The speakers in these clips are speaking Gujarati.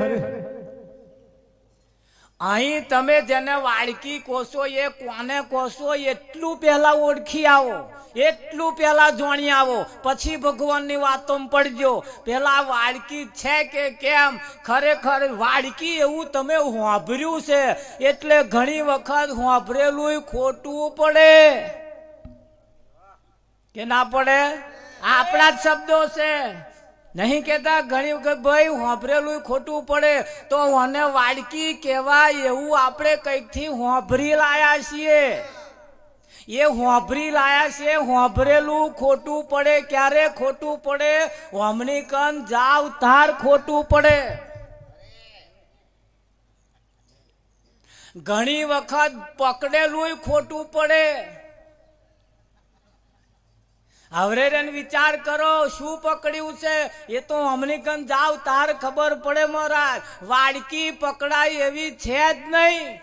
હરે અહીં તમે જેને વાળકી કોશો એ કોને કોશો એટલું પહેલા ઓળખી આવો, એટલું પહેલા જોણી આવો, પછી ભગવાનની વાતોમાં પડજો. પેલા વાળકી છે કે કેમ, ખરેખર વાળકી એવું તમે હોંભર્યું છે એટલે ઘણી વખત હોંભરેલું ખોટું પડે કે ના પડે. આપણા જ શબ્દો છે, નહીં કેતા ઘણી વખત ભાઈ હોંભરેલું ખોટું પડે તો મને વાડકી કહેવાય એવું આપણે કંઈકથી હોંભરી લાયા છીએ. એ હોંભરી લાયા છે, હોંભરેલું ખોટું પડે. ક્યારે ખોટું પડે? હોમણી કન જાવ તાર ખોટું પડે. ઘણી વખત પકડેલું ખોટું પડે. હવે વિચાર કરો શું પકડ્યું છે એ તો અમરીકન જાવ તાર ખબર પડે. મહારાજ વાડકી પકડાય એવી છે જ નહીં,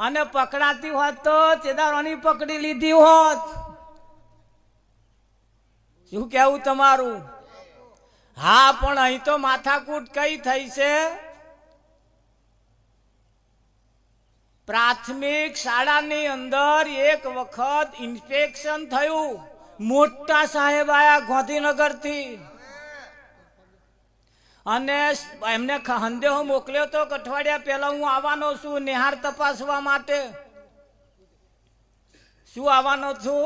અને પકડાતી હોત તો ચેદારોની પકડી લીધી હોત. શું કેવું તમારું? હા, પણ અહીં તો માથાકૂટ કઈ થઈ છે? પ્રાથમિક શાળાની અંદર એક વખત ઇન્સ્પેક્શન થયું. મોટા સાહેબ આયા ગાંધીનગર થી, અને એમને સંદેહો મોકલ્યો તો અઠવાડિયા પહેલા હું આવવાનો છું નિહાર તપાસવા માટે. શું આવવાનો છું?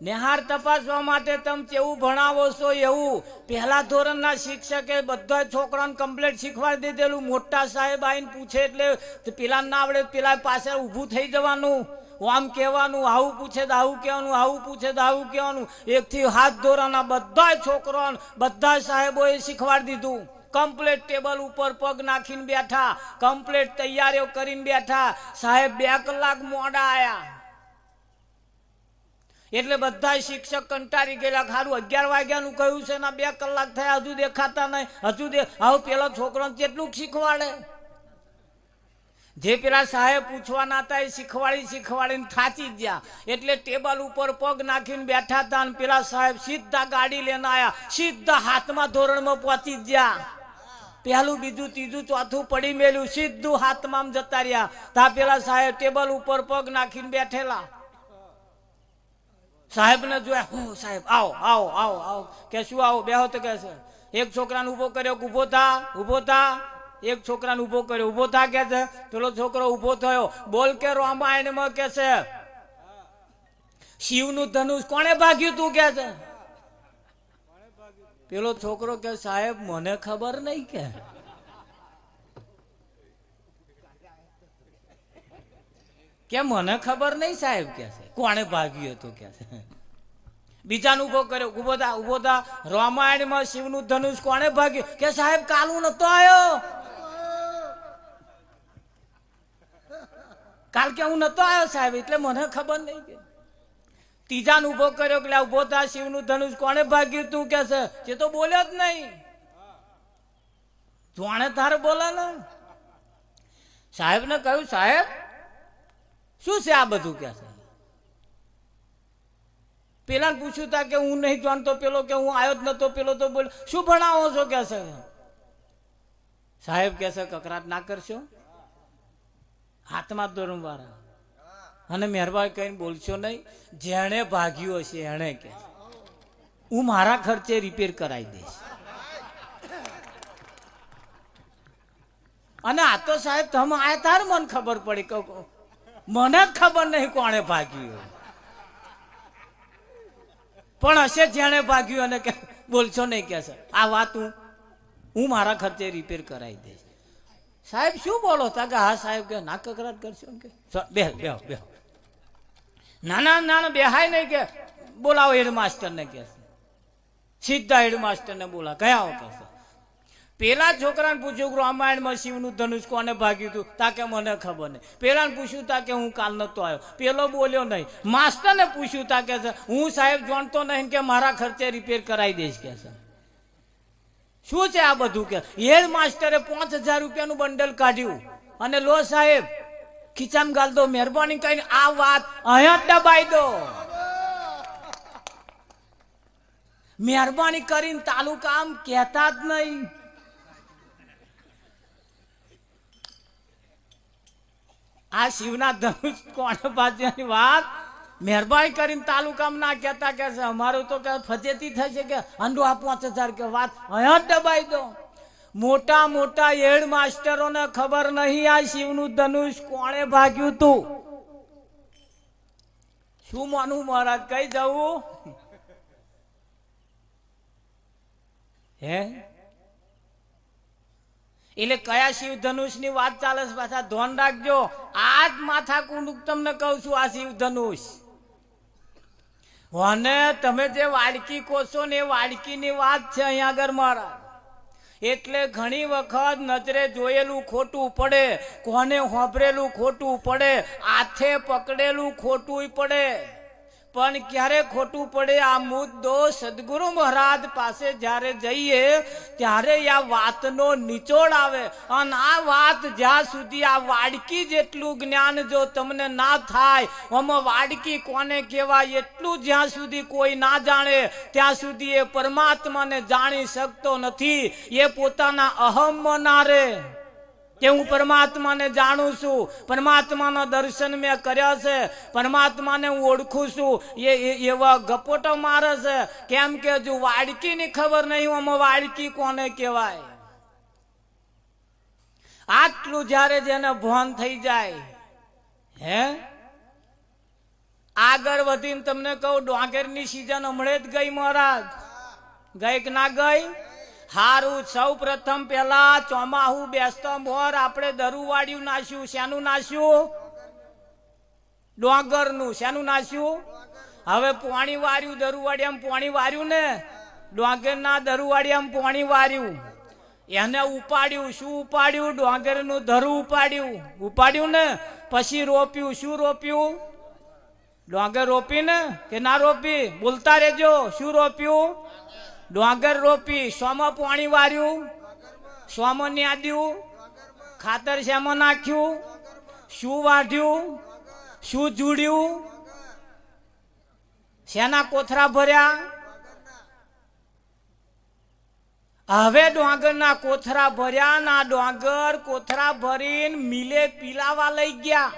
નિહાર તપાસવા માટે. તમે કેવું ભણાવો છો એવું. પહેલા ધોરણના શિક્ષકે બધા છોકરાને કમ્પ્લીટ શીખવાડી દીધેલું. મોટા સાહેબ આવીને પૂછે એટલે પેલા ના આવડે પેલા પાસે ઊભું થઈ જવાનું, આમ કહેવાનું, આવું પૂછે તો આવું કહેવાનું, આવું પૂછે તો આવું કહેવાનું. 1 થી 7 ધોરણના બધા છોકરાઓને બધા સાહેબોએ શીખવાડી દીધું. કમ્પ્લીટ ટેબલ ઉપર પગ નાખીને બેઠા, કમ્પ્લીટ તૈયારીઓ કરીને બેઠા. સાહેબ 2 કલાક મોડા આયા એટલે બધા શિક્ષક કંટાળી ગયેલા. ખારું 11 વાગ્યાનું કહ્યું છે ને 2 કલાક થયા હજુ દેખાતા નહીં. હજુ આવું પેલો છોકરાને કેટલું શીખવાડે? જે પેલા સાહેબ પૂછવાના હતા એ શીખવાડીને થાચી ગયા. એટલે ટેબલ ઉપર પગ નાખીને બેઠા હતા અને પેલા સાહેબ સીધા ગાડી લઈને આવ્યા, સીધા 7મા ધોરણમાં પહોંચી ગયા. પહેલું, બીજું, ત્રીજું, ચોથું પડી મેલ્યું, સીધું 7માં જતા રહ્યા. તા પેલા સાહેબ ટેબલ ઉપર પગ નાખીને બેઠેલા. સાહેબ ને જોયા, હો સાહેબ આવો આવો આવો આવો. કે શું આવો? બેહો તો કે છે. એક છોકરાને ઉભો કર્યો, ઉભો થા ઉભો થા. એક છોકરાને ઉભો કર્યો, ઉભો થા કે છે. પેલો છોકરો ઉભો થયો. બોલ કે રામાયણમાં કે છે શિવનું ધનુષ કોણે ભાગ્યું તું કે છે. પેલો છોકરો કે સાહેબ મને ખબર નહીં કે મને ખબર નહીં સાહેબ કે છે કોણે ભાગ્યું હતું કે છે. બીજાને ઉભો કર્યો, ઉભો થા ઉભો થા. રામાયણમાં શિવનું ધનુષ કોણે ભાગ્યું? કે સાહેબ કાલું નતો આવ્યો. કાલ કે હું નતો આવ્યો સાહેબ એટલે મને ખબર નહીં કે. ત્રીજાને ઉભો કર્યો કે ઉભો થા, શિવનું ધનુષ કોણે ભાગ્યું તું કે છે. જે તો બોલ્યો જ નહીં. જોણે તારે બોલે ને. સાહેબ ને કહ્યું સાહેબ શું છે આ બધું કે છે. પેલા પૂછ્યું તા કે હું નહીં જાણતો. પેલો કે હું આવ્યો જ નતો. પેલો તો બોલ શું ભણાવો છો કે છે. સાહેબ કે છે કકરાટ ના કરશો, 7મા ધોરણ વાળા, અને મહેરબાની કરીને બોલશો નહીં. જેણે ભાગ્યું હશે એને કે હું મારા ખર્ચે રિપેર કરાવી દઈશ. અને આ તો સાહેબ તમે આયા તાર મને ખબર પડી કે મને જ ખબર નહીં કોણે ભાગ્યું. પણ હશે જેણે ભાગ્યું અને કે બોલશો નહીં કે છે આ વાત હું મારા ખર્ચે રિપેર કરાવી દઈશ. સાહેબ શું બોલો તા કે હા સાહેબ કે ના કકરાટ કરશો કે બેહો બેહો બેહો. નાના નાના બેહાય નહીં કે બોલાવો હેડમાસ્ટર ને કે સીધા હેડમાસ્ટર ને બોલા ગયા હો કે. પેલા છોકરાને પૂછ્યું રામાયણમાં શિવનું ધનુષ કોને ભાગ્યું હતું. તા કે મને ખબર નહીં. પેલાને પૂછ્યું તા કે હું કાલ નતો આવ્યો. પેલો બોલ્યો નહીં. માસ્ટરને પૂછ્યું તા કે હું સાહેબ જાણતો નહીં કે મારા ખર્ચે રિપેર કરાવી દઈશ કે છે. શું છે આ બધું કે. હેડ માસ્ટરે 5000 રૂપિયાનું બંડલ કાઢ્યું અને લો સાહેબ ખીચામાં ગાલ દો, મહેરબાની કરીને આ વાત અહીંયા દબાઈ દો. મહેરબાની કરીને તાલુકા આમ કહેતા જ નહીં. આ શિવના ધનુષ કોણ બાજુની વાત મહેરબાની કરીને તાલુકામાં ના કહેતા કે છે અમારું તો કે ફજેતી થશે કે અંડો આ 5000 કે વાત અહીંયા દબાઈ દો. મોટા મોટા હેડ માસ્ટરોને ખબર નહીં આ શિવનું ધનુષ કોણે ભાગ્યું તું. શું માનું મહારાજ કઈ જવું હે એટલે કયા શિવ ધનુષ ની વાત ચાલે છે પાછા ધ્યાન રાખજો. આજ માથા કુંડુક તમને કહું છું આ શિવ ધનુષ અને તમે જે વાડકી કોશો ને એ વાડકી ની વાત છે અહીંયા આગળ મારા. એટલે ઘણી વખત નજરે જોયેલું ખોટું પડે, કોને હોભરેલું ખોટું પડે, હાથે પકડેલું ખોટું પડે, પણ ક્યારે ખોટું પડે આ મુદ્દો સદગુરુ મહારાજ પાસે જ્યારે જઈએ ત્યારે આ વાતનો નિચોડ આવે. અને આ વાત જ્યાં સુધી આ વાડકી જેટલું જ્ઞાન જો તમને ના થાય, આમાં વાડકી કોને કહેવાય એટલું જ્યાં સુધી કોઈ ના જાણે ત્યાં સુધી એ પરમાત્માને જાણી શકતો નથી. એ પોતાના અહમમાં ના રહે કે હું પરમાત્માને જાણું છું, પરમાત્માના દર્શન મેં કર્યા છે, પરમાત્માને હું ઓળખું છું, એવા ગપોટો મારે છે. કેમ કે જો વાડકીની ખબર નહીં આમાં વાડકી કોને કહેવાય. આટલું જ્યારે જેને ભાન થઈ જાય હે આગળ વધીને તમને કહું ડોંગરની સીઝન હમણે જ ગઈ મહારાજ. ગઈ કે ના ગઈ? હારું સૌ પ્રથમ પેલા ચોમાહુ બેસતો મોર આપણે દરુવાડિયું નાશ્યું. શેનું નાશ્યું? ડોંગરનું. શેનું નાશ્યું? હવે પોણી વાર્યું દરુવાડિયામાં પોણી વાર્યું ને ડોંગરના દરુવાડિયામાં પોણી વાર્યું એને ઉપાડ્યું. શું ઉપાડ્યું? ડોંગરનું ધરું ઉપાડ્યું. ઉપાડ્યું ને પછી રોપ્યું. શું રોપ્યું? ડોંગર રોપી ને કે ના રોપી? બોલતા રહેજો. શું રોપ્યું? ડોંગર રોપી. સોમાં પાણી વાર્યું, સોમાં ન્યાદ્યું, ખાતર શેમાં નાખ્યું, શું વાઢ્યું, શું જુડ્યું, શેના કોથરા ભર્યા. હવે ડોંગરના કોથરા ભર્યા ના ડોંગર કોથરા ભરીને મિલે પીલાવા લઈ ગયા.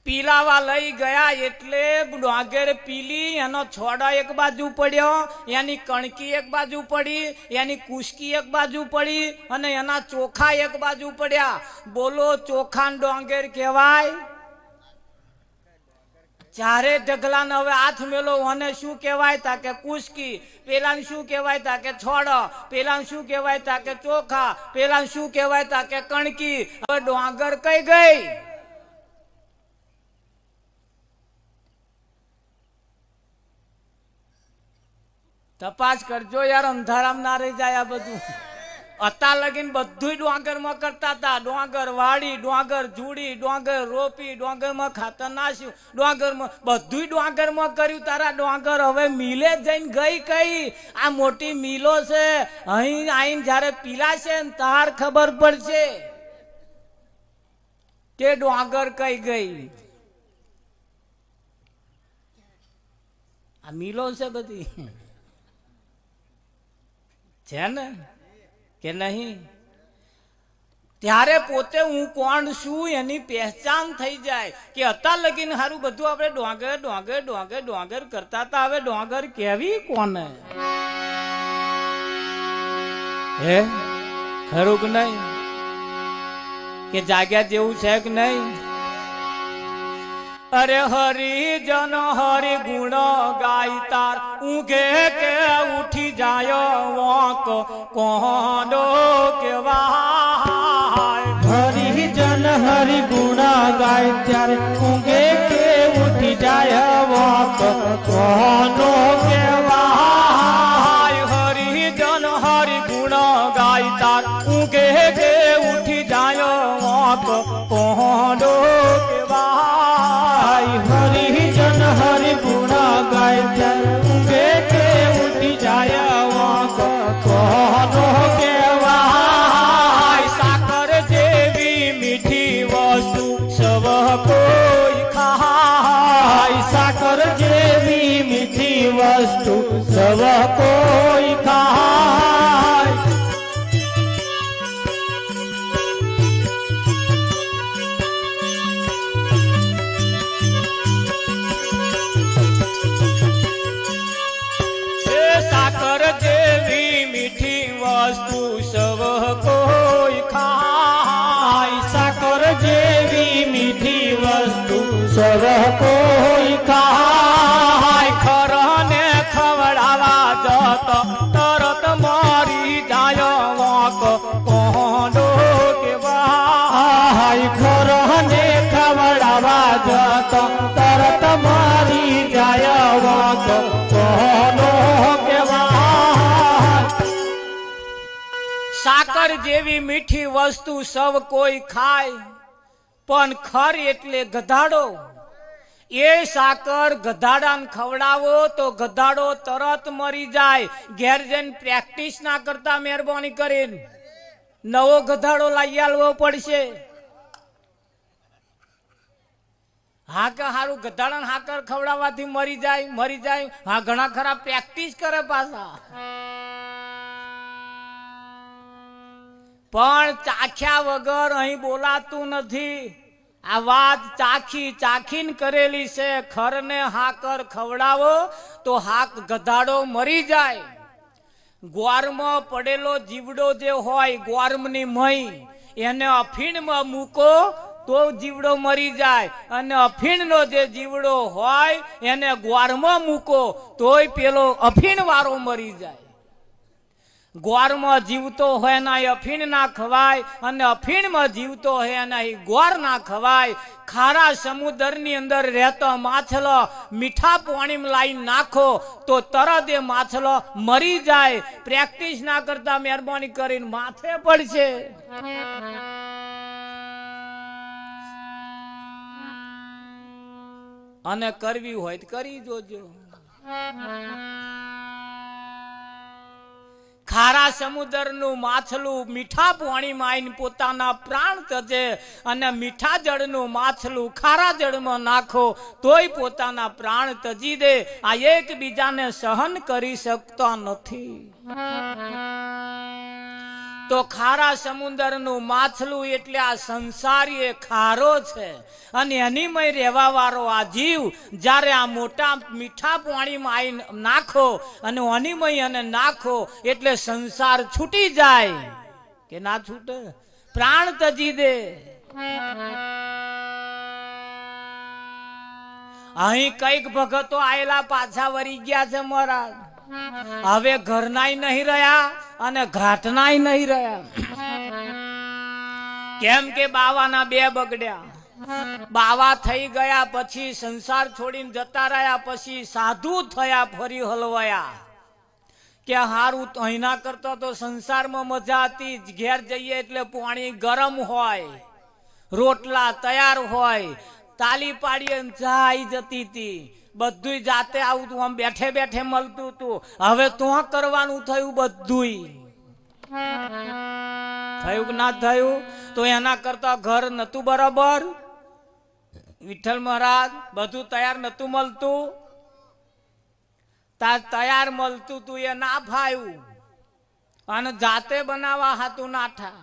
પીલાવા લઈ ગયા એટલે ડોંગર પીલી, એનો છોડા એક બાજુ પડ્યો, એની કણકી એક બાજુ પડી, એની કુશકી એક બાજુ પડી અને એના ચોખા એક બાજુ પડ્યા. બોલો ચોખાન ડોંગર કહેવાય? ચારે ઢગલાને હવે હાથ મેલો. અને શું કહેવાય તા કે કુશકી, પેલાને શું કહેવાય તા કે છોડો, પેલાને શું કહેવાય તા કે ચોખા, પેલાને શું કહેવાય તા કે કણકી. હવે ડોંગર કઈ ગઈ? તપાસ કરજો યાર, અંધારામ ના રહી જાય આ બધું. અત્યાર લગીને બધું ડોંગરમાં કરતા હતા. ડોંગર વાડી, ડોંગર જુડી, ડોંગર રોપી, ડોંગરમાં ખાતર નાખ્યું, ડોંગરમાં બધું ડોંગરમાં કર્યું. તારા ડોંગર હવે મિલે જઈને ગઈ કઈ? આ મોટી મિલો છે, અહીં આઈને જયારે પીલાશે ને તાર ખબર પડશે કે ડોંગર કઈ ગઈ. આ મિલો છે બધી છે ને કે નહીં? ત્યારે પોતે હું કોણ છું એની પહેચાન થઈ જાય. કે અત્યાર લગીને સારું બધું આપણે ડોંગર ડોંગર ડોંગર ડોંગર કરતા હતા. હવે ડોંગર કેવી કોને? હે ખરું કે નહીં? કે જાગ્યા જેવું છે કે નહીં? અરે હરિજન હરિ ગુણ ગાય તાર ઊંઘે કે ઉઠી જાય વોક કોડો કેવાય. હરિજન હરિ ગુણ ગાય ત્યારે ઊંઘે કે ઉઠી જાય વોક કોડો કેવાય. હરિજન હરિ ગુણ ગાય તાર ઊંઘે કે ઉઠી જાય વોક કોડો કેવાય. હરિજન હરિ ગુણ ગાય ત્યારે ઊંઘે કે ઉઠી જાય વોક કોડો કેવાય. સાકર જેવી મીઠી વસ્તુ સવ કોઈ ખાય. સાકર જેવી મીઠી વસ્તુ સવ કોઈ ખાય. સવ કોઈ ખાય સાકર જેવી મીઠી વસ્તુ સવ કોઈ ખાય ખરને ખવડાવા જતો તરત મરી જાય વાંક કોંડો કેવાય ખરને ખવડાવા જતો તરત મારી જાય વાંક કોનો કહેવાય સાકર જેવી મીઠી વસ્તુ સૌ કોઈ ખાય પણ ખર એટલે ગધાડો એ સાકર ગધાડાને ખવડાવો તો ગધાડો તરત મરી જાય ઘેર જઈને પ્રેક્ટિસ ના કરતા મહેરબાની કરીને નવો ગધાડો લઈ આવવો પડશે હાકર હારું ગધાડાને હાકર ખવડાવવાથી મરી જાય હા ઘણા ખરા પ્રેક્ટિસ કરે પાછા પણ ચાખ્યા વગર અહીં બોલાતું નથી આ વાત ચાખીને કરેલી છે ખરને હાકર ખવડાવો તો હાક ગધાડો મરી જાય ગ્વારમાં પડેલો જીવડો જે હોય ગ્વારમની મહી એને અફીણમાં મૂકો તો જીવડો મરી જાય અને અફીણનો જે જીવડો હોય એને ગ્વારમાં મૂકો તોય પેલો અફીણ વાળો મરી જાય ગ્વારમાં જીવતો હોય ના અફીણ ના ખવાય અને અફીણમાં જીવતો હોય ના ગ્વાર ના ખવાય ખારા સમુદ્રની અંદર રહેતો માછલો મીઠા પાણીમાં લાવી નાખો તો તરત એ માછલો મરી જાય પ્રેક્ટિસ ના કરતા મહેરબાની કરીને માથે પડશે અને કરવી હોય તો કરી જોજો ખારા સમુદ્રનું માછલું મીઠા પાણીમાં આવીને પોતાના પ્રાણ તજે અને મીઠા જળનું માછલું ખારા જળમાં નાખો તોય પોતાના પ્રાણ તજી દે આ એકબીજાને સહન કરી શકતા નથી તો ખારા સમુદ્રનું માછલું એટલે આ સંસારી એ ખારો છે અને એનીમય રહેવા વાળો આ જીવ જ્યારે આ મોટા મીઠા પાણીમાં આવીને નાખો અને અનિમય અને નાખો એટલે સંસાર છૂટી જાય કે ના છૂટે પ્રાણ તજી દે અહીં કઈક ભગતો આયેલા પાછા વરી ગયા છે મહારાજ હવે ઘરનાય નહીં રહ્યા અને ઘાટનાય નહીં રહ્યા કેમ કે બાવાના બે બગડ્યા બાવા થઈ ગયા પછી સંસાર છોડીને જતા રહ્યા પછી સાધુ થયા ફરી હલવાયા કે હારું અહીંના કરતા તો સંસારમાં મજા હતી ઘેર જઈએ એટલે પાણી ગરમ હોય રોટલા તૈયાર હોય તાલી પાડીએ જાય જતી હતી બધું જાતે આવતું આમ બેઠે બેઠે મળતું હતું હવે તો કરવાનું થયું બધું થયું કે ના થયું તો એના કરતા ઘર નતું બરાબર વિઠ્ઠલ મહારાજ બધું તૈયાર નતું મળતું તૈયાર મળતું તું એ ના ફાયું અને જાતે બનાવવા હાતું નાઠા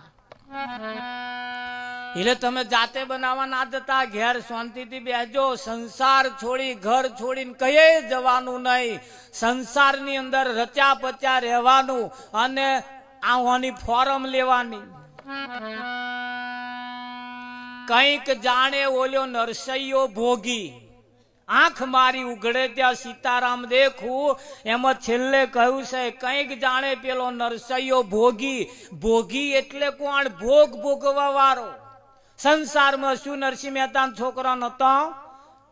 એટલે તમે જાતે બનાવવા ના જતા ઘેર શાંતિથી બેસજો સંસાર છોડી ઘર છોડીને કયે જવાનું નહીં સંસારની અંદર રચ્યા પચ્યા રહેવાનું અને આવાની ફોરમ લેવાની કંઈક જાણે ઓલ્યો નરસૈયો ભોગી આંખ મારી ઉઘડે ત્યાં સીતારામ દેખું એમાં છેલ્લે કહ્યું છે કંઈક જાણે પેલો નરસૈયો ભોગી એટલે કોણ ભોગ ભોગવા વાળો સંસારમાં શું નરસિંહ મહેતા છોકરા નતો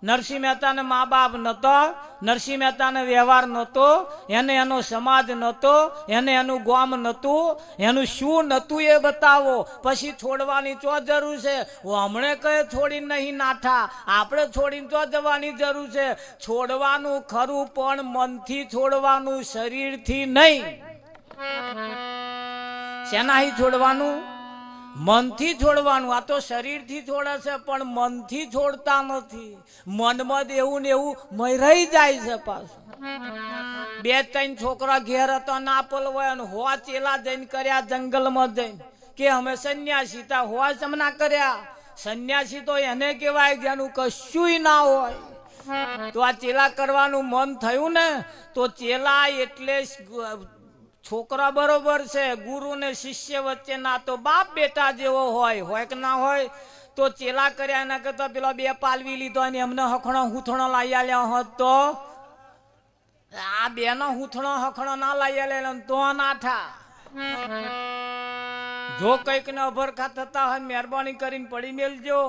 નરસિંહ મહેતાને મા બાપ નતો નરસિંહ મહેતાને વ્યવહાર નતો એને એનો સમાજ નતો એને એનું ગામ નતું એનું શું નતું એ બતાવો પછી છોડવાની ચો જરૂર છે હમણે કઈ છોડીને નહીં નાઠા આપણે છોડીને ચો જવાની જરૂર છે છોડવાનું ખરું પણ મનથી છોડવાનું શરીરથી નહીં શેનાથી છોડવાનું મનથી છોડવાનું આ તો શરીરથી છોડે છે પણ મનથી છોડતા નથી મનમાં એવું ને એવું મરાઈ જાય છે પાછું બે ત્રણ છોકરા ઘેર હતા ના પલવાય અને હોવા ચેલા જઈને કર્યા જંગલમાં જઈને કે અમે સંન્યાસી તા હોવા જમના કર્યા સંન્યાસી તો એને કહેવાય જેનું કશુંય ના હોય તો આ ચેલા કરવાનું મન થયું ને તો ચેલા એટલે છોકરા બરોબર છે, ગુરુ ને શિષ્ય વચ્ચે ના તો બાપ બેટા જેવો હોય કે ના હોય, તો ચેલા કર્યા એના કરતા પેલા બે પાલવી લીધો અને એમને હખણો હુથણો લાવી આલ્યા હોત તો આ બે નો હુથણો હખણો ના લાવી આલ્યા તો ના થા. જો કઈક ને અભરખા થતા હોય મહેરબાની કરીને પડી મેલજો.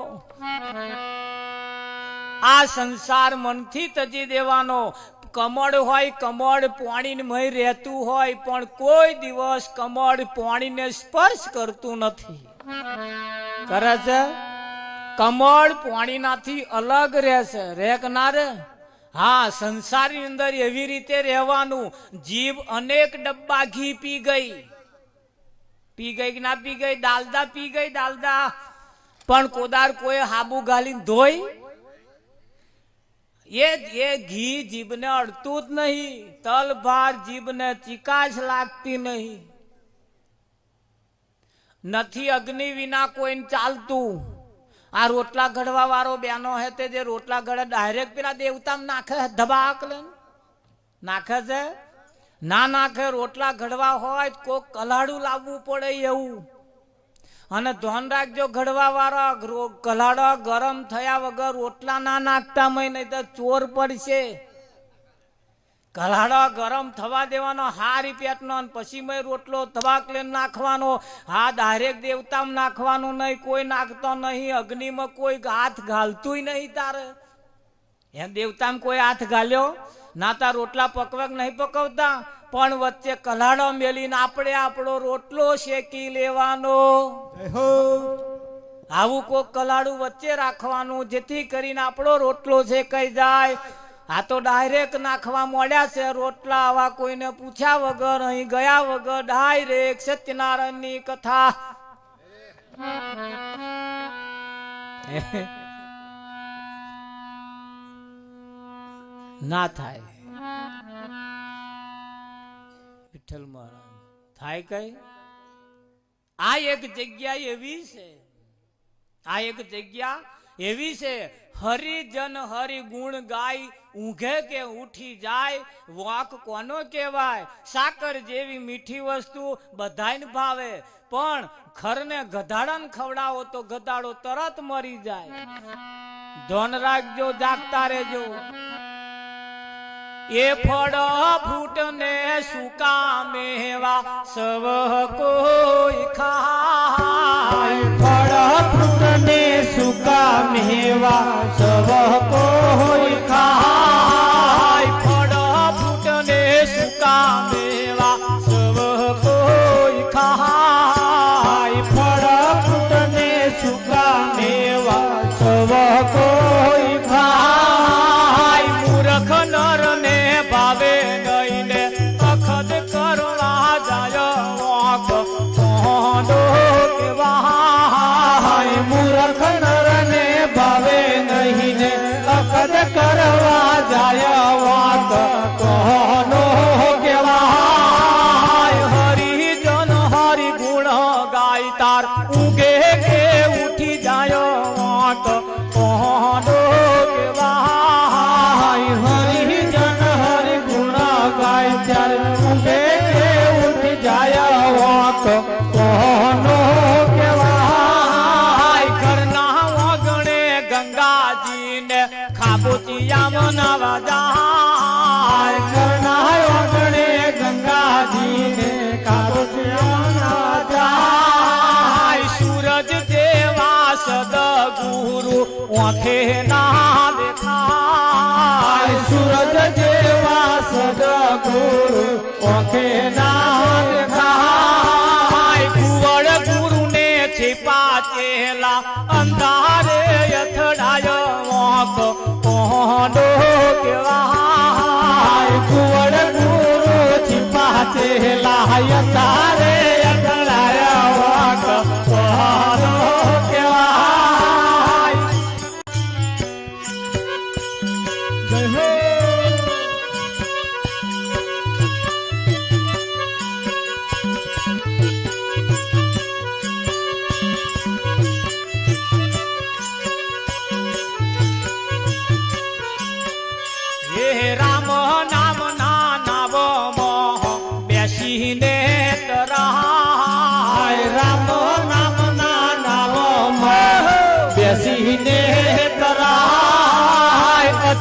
આ સંસાર મનથી તજી દેવાનો. કમળ હોય, કમળ પાણીને મય રહેતું હોય, પણ કોઈ દિવસ કમળ પાણીને સ્પર્શ કરતું નથી. કરે છે? કમળ પાણીનાથી અલગ રહેશે, રે કે ના રે? હા, સંસારની અંદર એવી રીતે રહેવાનું. જીભ અનેક ડબ્બા ઘી પી ગઈ કે ના પી ગઈ? દાલદા પી ગઈ, દાલદા. પણ કોદાર કોઈ હાબુ ગાલીને ધોઈ? એ ઘી જીભને અડતું જ નહીં. તલ ભાર જીભને ચિકાશ લાગતી નહીં. નથી અગ્નિ વિના કોઈને ચાલતું. આ રોટલા ઘડવા વાળો બેનો હે તે જે રોટલા ઘડે ડાયરેક્ટ પેલા દેવતામાં નાખે, ધબાક લે નાખે છે? ના નાખે. રોટલા ઘડવા હોય કોક કલાડું લાવવું પડે એવું. અને ધ્યાન રાખજો, ઘડવા વાળા કલાડા ગરમ થયા વગર રોટલા ના નાખતા મય, નહીં તો ચોર પડશે. કલાડા ગરમ થવા દેવાનો હારી પેટનો, પછી મય રોટલો ધબાક લઈને નાખવાનો. હા, ડાયરેક્ટ દેવતામાં નાખવાનું નહીં, કોઈ નાખતો નહીં. અગ્નિમાં કોઈ હાથ ઘાલતું નહીં તારે. એમ દેવતામાં કોઈ હાથ ઘાલ્યો ના? તાર રોટલા પકવે નહીં પકવતા, પણ વચ્ચે કલાડો મેલીને આપણે આપણો રોટલો શેકી લેવાનો. આવું કોક કલાડું વચ્ચે રાખવાનું, જેથી કરીને આપણો રોટલો શેકાઈ જાય. આ તો ડાયરેક્ટ નાખવા મોડ્યા છે રોટલા. આવા કોઈને પૂછ્યા વગર, અહીં ગયા વગર ડાયરેક્ટ સત્યનારાયણની કથા. ના થાય. વિઠ્ઠલ મહારાજ થાય કઈ? આ એક જગ્યા એવી છે, આ એક જગ્યા એવી છે. હરિજન હરિ ગુણ ગાય, ઊંઘે કે ઉઠી જાય. વાંક કોનો કહેવાય? સાકર જેવી મીઠી વસ્તુ બધાને ભાવે, પણ ખરને ગધાડાને ખવડાવો તો ગધાડો તરત મરી જાય. ધન રાખજો, જાગતા રહેજો. એ ફળ ફૂટ ને સુકા મેવા સવ કોઈ ખાય. ફળ ફ્રૂટ ને સુકા મેવા સવ કોઈ ખાય. ફળ ફૂટ ને સુકા મેવા સવ કોઈ ખાય. ફળ ફ્રૂટ ને સુકા મેવા સવ કોઈ ખાય. મૂર્ખ નર ને ભાવે નહીં ને અખદ કરવા જાય વાંક કોનો કહેવાય. મૂર્ખ નર ને ભાવે નહીં ને અકદ કરવા જાય વાત કોનો કહેવાય. હરિજન હરિ ગુણ ગાય, તાર ઊંઘે કે ઉઠી જાય વાંક કોનો કહેવાય. હરિજન હરિ ગુણ ગાય, ત્યારે ઊંઘે કે ઉઠી જાય વાંક કોનો કહેવાય. ઘરના ઓગણે ગંગાજીને ખાબોચિયા મનાવા જાય. ઘરના ઓગણે ગંગાજીને કાબોચિયા જાય. સૂરજ જેવા સદગુરુ ઓંખે ના દેખાય. સૂરજ જેવા સદગુરુ ઓંખે ના દેખાય. કુંવર ગુરુ ને छिपा चेला अंधारे અથડાય વાંક કોનો કહેવાય. કુંવર ગુરુ छिपा चेला અંધારે અથડાય વાંક કોનો કહેવાય. જય હો. રામ નામ ના નાવ મોહ બેસીને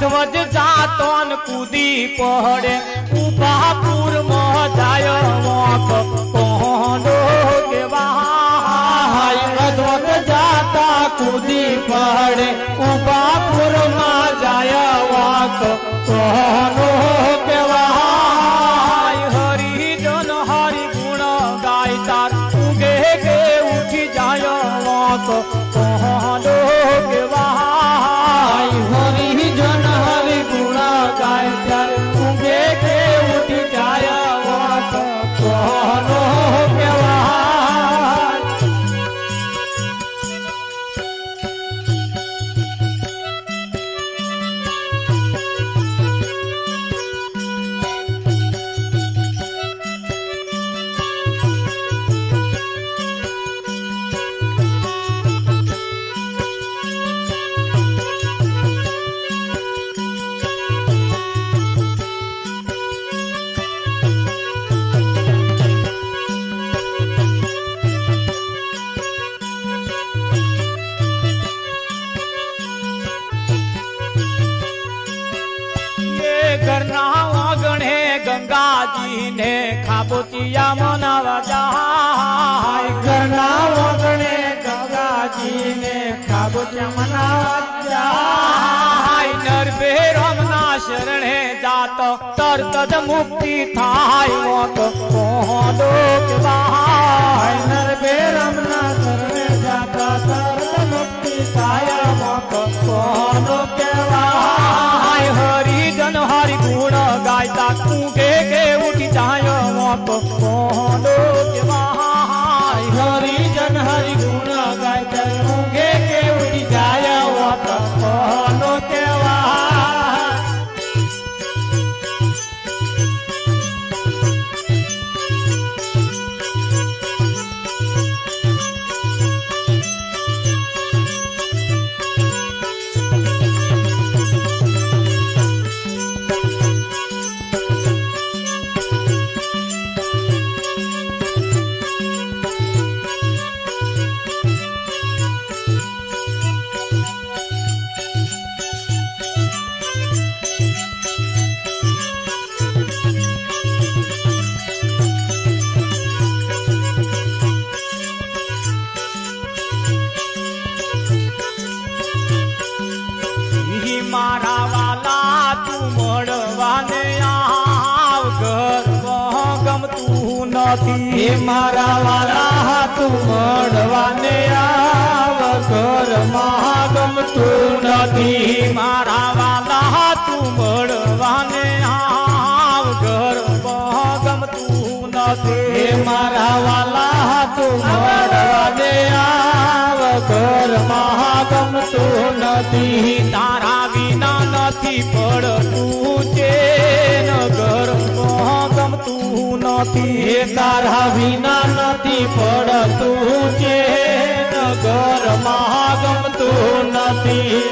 અધવજ જાતો ન કૂદી પડે ઉભા પૂરમાં જાય વાંક કોંડો કેવાય અધવજ જાતા કૂદી પડે ઉભા પૂરમાં જાય વાંક કોંડો કેવાય હરિજન હરિ ગુણ ગાય તાર ઉગે કે ઉઠી જાય વાંક કોંડો કેવાય હરિજન હરિ ગુણ ગાય તાર ઉગે કે ઉઠી જાય વાંક કોંડો કેવાય ઘરના આંગણે ગંગાજી ને ખાબોચિયા મનાવા જાય ઘરના આંગણે ગંગાજી ને ખાબોચિયા મનાવા જાય નરભે રમના શરણે જાતો તરત જ મુક્તિ થાય મોત કોંડો કેવાય નરભે રમના શરણે જાતો તરત મુક્તિ થાય મોત કોંડો કેવાય હરિજન હરિ ગુણ ગાયતા ઊંઘે કે ઉઠી જાય મોત કોંડો કેવાય હરિજન હરિ ગુણ ગાયતા ઊંઘે કે ઉઠી જાય મોત કોંડો કેવાય મારા વાલા તું મળવાને આવ ઘર ગમતું નથી મારા વાલા તું મળવાને આવ ઘરમાં ગમતું નથી મારા વાલા તું મળવાને આવ ઘરમાં ગમતું નથી મારા વાલા તું મળવાને આવ ઘરમાં ગમતું નથી તારા વિના નથી પડતું છે નગર ગમતું નથી તારા વિના નથી પડતું છે નગર ગમતું નથી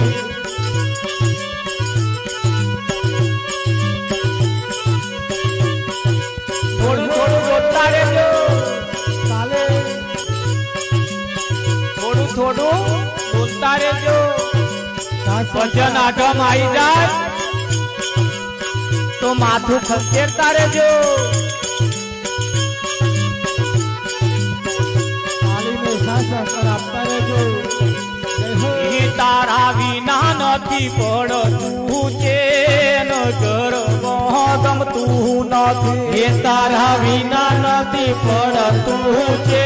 થોડું થોડું બોલતા રહેજો ચાલે થોડું થોડું બોલતા રહેજો વચન આગમ આવી જાય તો માથું ખસેડતા રહેજો તારા વિના નથી પડતું છે નગર ગમતું નથી તારા વિના નથી પડતું છે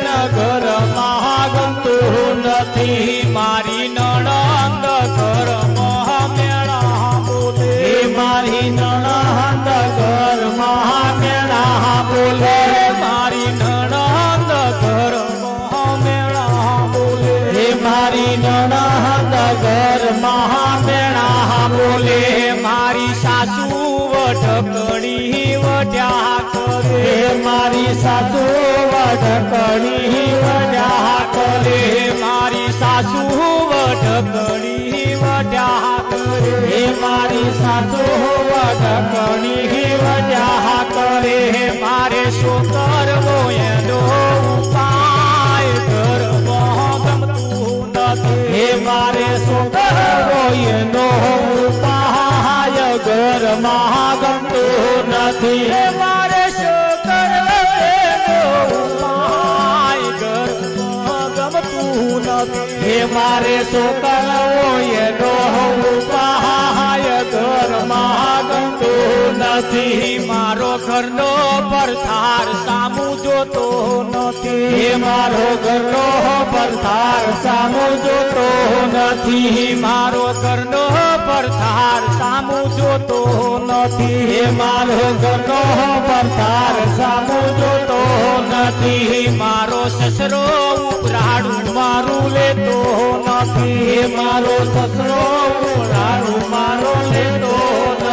નગર ગમતું નથી મારી નણંદ ઘર મેળા બોલે મારી નણંદ ઘર મેળા બોલે મારી નણંદ ઘર મેળા બોલે મારી નણંદ ઘર મેળા બોલે મારી સાસુ વઢકણી વઢ્યા કરે મારી સાસુ વઢકણી વઢ્યા કરે મારી સાસુ વઢકણી વઢ્યા કરે મારી સાસુ વઢકણી વઢ્યા કરે મારે શું કરવો એનો ઉપાય ગમતું નથી મારે શું કરવો એનો ઉપાય નથી હે મારે શું કરવો ઉપાય ઘરમાં ગમતું નથી હે મારે શું કરવો એનો ઉપાય ઘરમાં ગમતું નથી મારો ઘરનો પરથાર સામું જોતો નથી હે મારો ઘરનો પરથાર સામું જોતો નથી મારો ઘરનો પરથાર સામું જોતો નથી હે મારો ઘરનો પરથાર સામું જોતો નથી મારો સસરો ઉપરાડું મારું લેતો નથી હે મારો સસરો ઉપરાડું મારો લેતો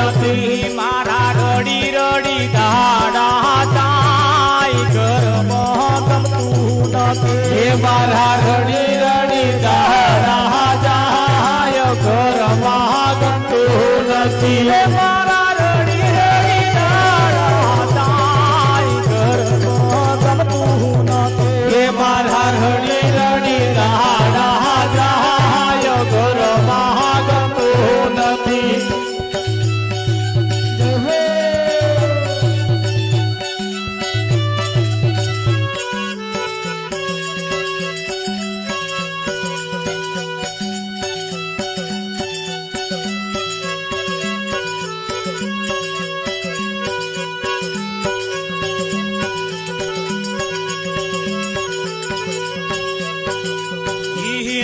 નથી મારા રડી રડી દાડા જાય ઘરમાં ગમતું નથી હે મારા રડી રડી દાડા જાય ઘરમાં ગમતું નથી હે મારા રડી રડી દાડા જાય ઘરમાં ગમતું નથી હે મારા રડી રડી દાડા જાય ઘરમાં ગમતું નથી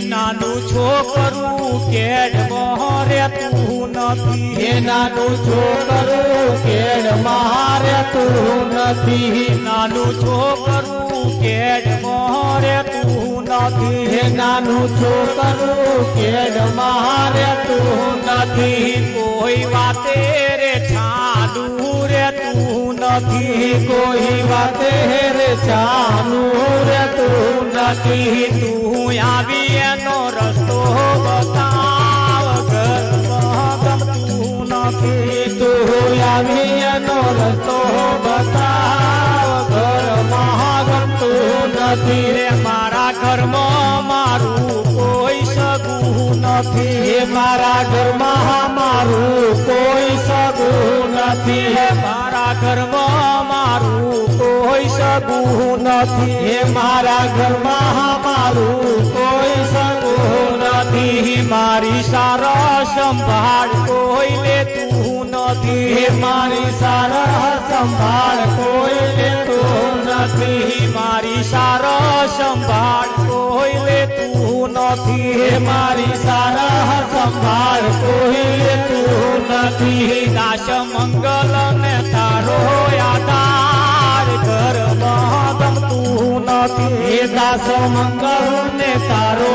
નાનું છોકરું કેડમાં રહેતું નથી હે નાનું છોકરું કેડમાં રહેતું નથી નાનું છોકરું કેડમાં રહેતું નથી હે નાનું છોકરું કેડમાં રહેતું નથી કોઈ વાતે રે છાનું રહેતું નથી કોઈ વાતે રે ચાનું રહેતું નથી તું આવી એનો રસ્તો બતાવ ઘરમાં ગમતું નથી તું આવી એનો રસ્તો બતાવ ઘરમાં ગમતું નથી રે મારા ઘરમાં મારું કોઈ સગું નથી હે મારા ઘરમાં મારું કોઈ સગું નથી હે મારા ઘરમાં મારું કોઈ સગું નથી હે મારા ઘરમાં મારું કોઈ સગું નથી મારી સારા સંભાળ કોઈ લેતું નથી હે મારી સારા સંભાળ કોઈ લેતું નથી મારી સારા સંભાળ કોઈ લેતું નથી હે મારી સારા સંભાળ કોઈ લેતું નથી દાસ મંગલ ને તારો આધાર ઘરમાં ગમતું નથી હે દાસ મંગલ ને તારો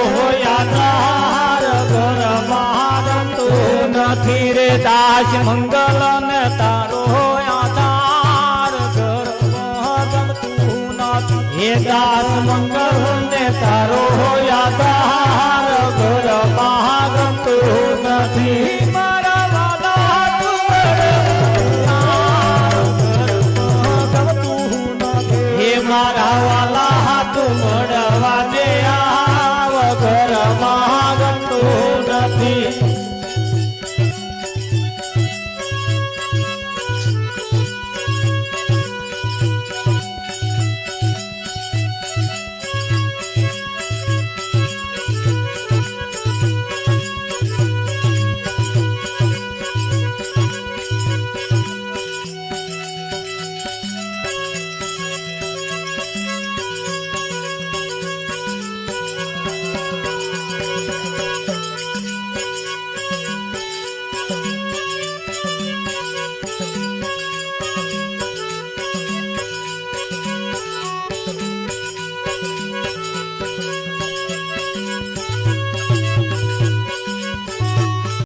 આધાર ઘરમાં ગમતું નથી રે દાસ મંગલ ને તારો આધાર ઘરમાં ગમતું નથી હે દાસ મંગલ ને તારો આધાર ઘરમાં ગમતું નથી મારા વાલા ગમતું નથી હે મારા વાલા હાથ મળવા દે આવ ઘરમાં ગમતું નથી